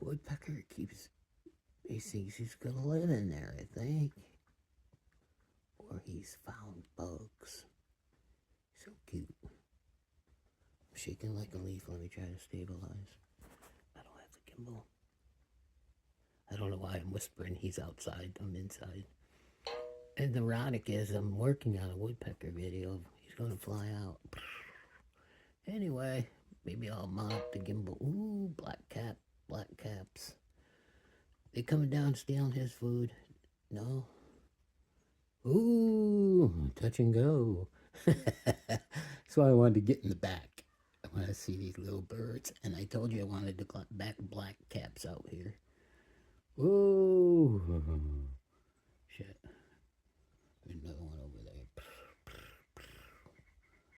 woodpecker he thinks he's gonna live in there, I think. Or he's found bugs. So cute. I'm shaking like a leaf. Let me try to stabilize. I don't have the gimbal. I don't know why I'm whispering. He's outside. I'm inside. And the ironic is I'm working on a woodpecker video. He's gonna fly out. Anyway, maybe I'll mount up the gimbal. Ooh, black caps. They coming down stealing his food. No. Ooh, touch and go. That's why I wanted to get in the back. I want to see these little birds. And I told you I wanted to back black caps out here. Ooh.